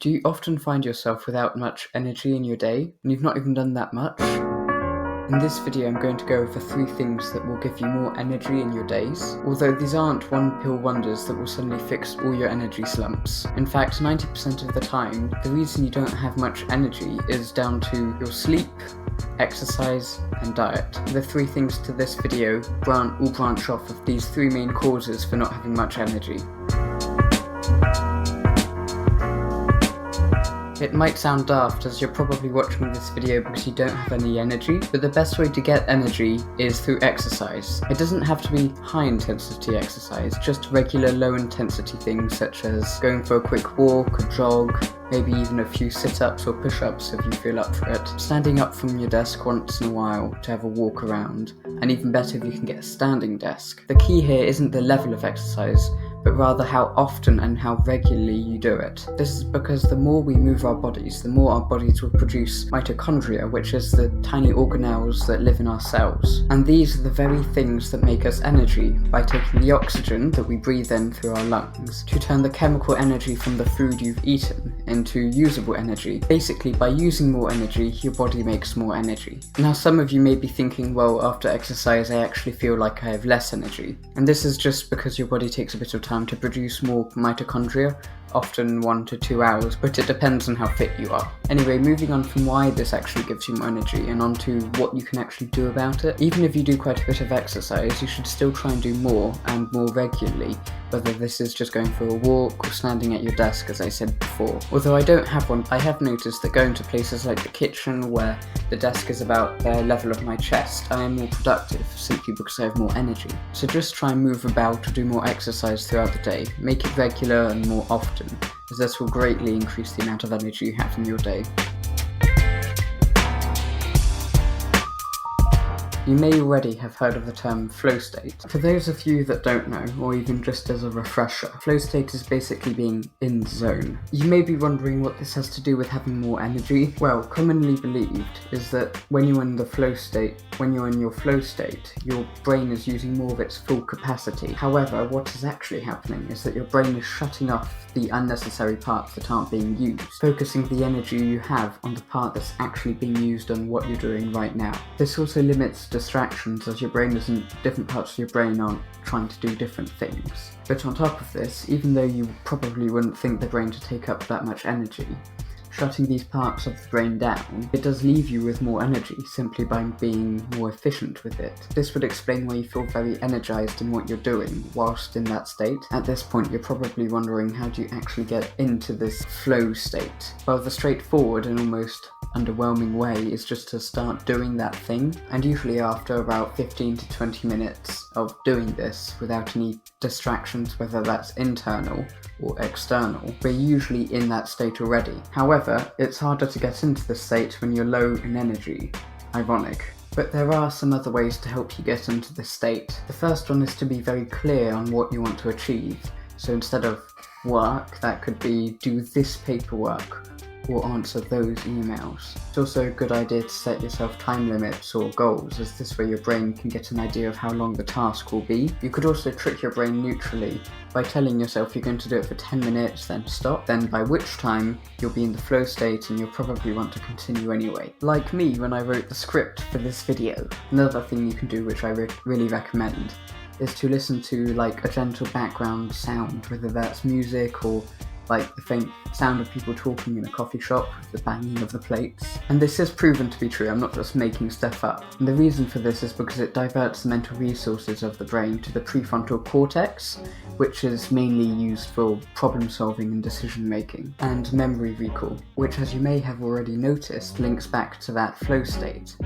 Do you often find yourself without much energy in your day, and you've not even done that much? In this video I'm going to go over 3 things that will give you more energy in your days, although these aren't one-pill wonders that will suddenly fix all your energy slumps. In fact, 90% of the time, the reason you don't have much energy is down to your sleep, exercise, and diet. The 3 things to this video all branch off of these 3 main causes for not having much energy. It might sound daft as you're probably watching this video because you don't have any energy, but the best way to get energy is through exercise. It doesn't have to be high intensity exercise, just regular low intensity things such as going for a quick walk, a jog, maybe even a few sit-ups or push-ups if you feel up for it, standing up from your desk once in a while to have a walk around, and even better if you can get a standing desk. The key here isn't the level of exercise, but rather how often and how regularly you do it. This is because the more we move our bodies, the more our bodies will produce mitochondria, which is the tiny organelles that live in our cells. And these are the very things that make us energy, by taking the oxygen that we breathe in through our lungs to turn the chemical energy from the food you've eaten into usable energy. Basically, by using more energy, your body makes more energy. Now, some of you may be thinking, well, after exercise I actually feel like I have less energy. And this is just because your body takes a bit of time to produce more mitochondria, often 1 to 2 hours, but it depends on how fit you are. Anyway, moving on from why this actually gives you more energy and on to what you can actually do about it. Even if you do quite a bit of exercise, you should still try and do more and more regularly, whether this is just going for a walk or standing at your desk, as I said before. Although I don't have one, I have noticed that going to places like the kitchen, where the desk is about the level of my chest, I am more productive simply because I have more energy. So just try and move about or do more exercise throughout the day. Make it regular and more often, as this will greatly increase the amount of energy you have in your day. You may already have heard of the term flow state. For those of you that don't know, or even just as a refresher, flow state is basically being in the zone. You may be wondering what this has to do with having more energy. Well, commonly believed is that when you're in your flow state, your brain is using more of its full capacity. However, what is actually happening is that your brain is shutting off the unnecessary parts that aren't being used, focusing the energy you have on the part that's actually being used on what you're doing right now. This also limits distractions, as different parts of your brain aren't trying to do different things. But on top of this, even though you probably wouldn't think the brain to take up that much energy, shutting these parts of the brain down, it does leave you with more energy simply by being more efficient with it. This would explain why you feel very energized in what you're doing whilst in that state. At this point, you're probably wondering, how do you actually get into this flow state? Well, the straightforward and almost underwhelming way is just to start doing that thing, and usually after about 15 to 20 minutes of doing this without any distractions, whether that's internal or external, we're usually in that state already. However, it's harder to get into this state when you're low in energy. Ironic. But there are some other ways to help you get into this state. The first one is to be very clear on what you want to achieve. So instead of work, that could be do this paperwork or answer those emails. It's also a good idea to set yourself time limits or goals, as this way your brain can get an idea of how long the task will be. You could also trick your brain neutrally by telling yourself you're going to do it for 10 minutes, then stop, then by which time you'll be in the flow state and you'll probably want to continue anyway. Like me when I wrote the script for this video. Another thing you can do, which I really recommend, is to listen to like a gentle background sound, whether that's music or like the faint sound of people talking in a coffee shop with the banging of the plates. And this is proven to be true, I'm not just making stuff up. And the reason for this is because it diverts the mental resources of the brain to the prefrontal cortex, which is mainly used for problem solving and decision making, and memory recall, which, as you may have already noticed, links back to that flow state.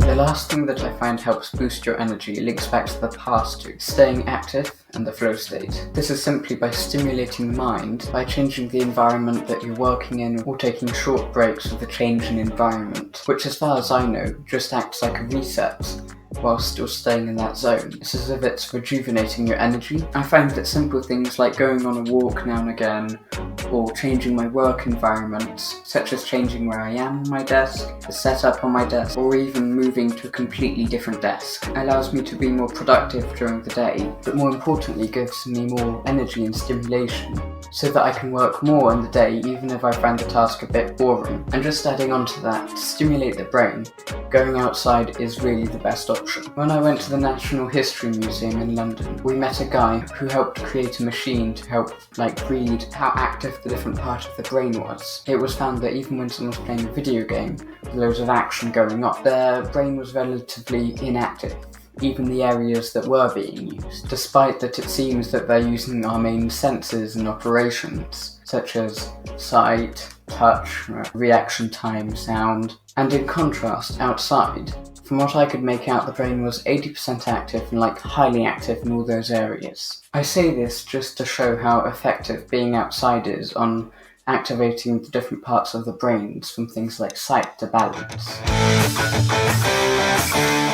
The last thing that I find helps boost your energy links back to the past two: staying active and the flow state. This is simply by stimulating the mind by changing the environment that you're working in or taking short breaks with the change in environment, which as far as I know just acts like a reset while still staying in that zone. It's as if it's rejuvenating your energy. I find that simple things like going on a walk now and again, or changing my work environment, such as changing where I am on my desk, the setup on my desk, or even moving to a completely different desk, allows me to be more productive during the day, but more importantly gives me more energy and stimulation, so that I can work more in the day even if I find the task a bit boring. And just adding on to that, to stimulate the brain, going outside is really the best option. When I went to the Natural History Museum in London, we met a guy who helped create a machine to help read how active the different part of the brain was. It was found that even when someone was playing a video game with loads of action going on, their brain was relatively inactive, even the areas that were being used, despite that it seems that they're using our main senses and operations, such as sight, touch, reaction time, sound. And in contrast, outside, from what I could make out, the brain was 80% active and highly active in all those areas. I say this just to show how effective being outside is on activating the different parts of the brains, from things like sight to balance.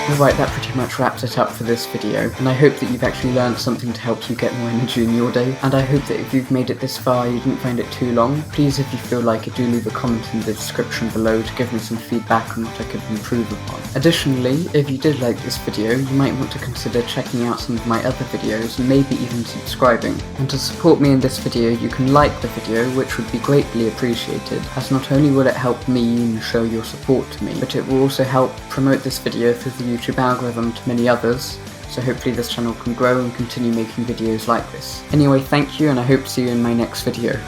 Alright, that pretty much wraps it up for this video, and I hope that you've actually learned something to help you get more energy in your day, and I hope that if you've made it this far you didn't find it too long. Please, if you feel like it, do leave a comment in the description below to give me some feedback on what I could improve upon. Additionally, if you did like this video, you might want to consider checking out some of my other videos and maybe even subscribing. And to support me in this video, you can like the video, which would be greatly appreciated, as not only will it help me and show your support to me, but it will also help promote this video through the YouTube algorithm to many others, so hopefully this channel can grow and continue making videos like this. Anyway, thank you, and I hope to see you in my next video.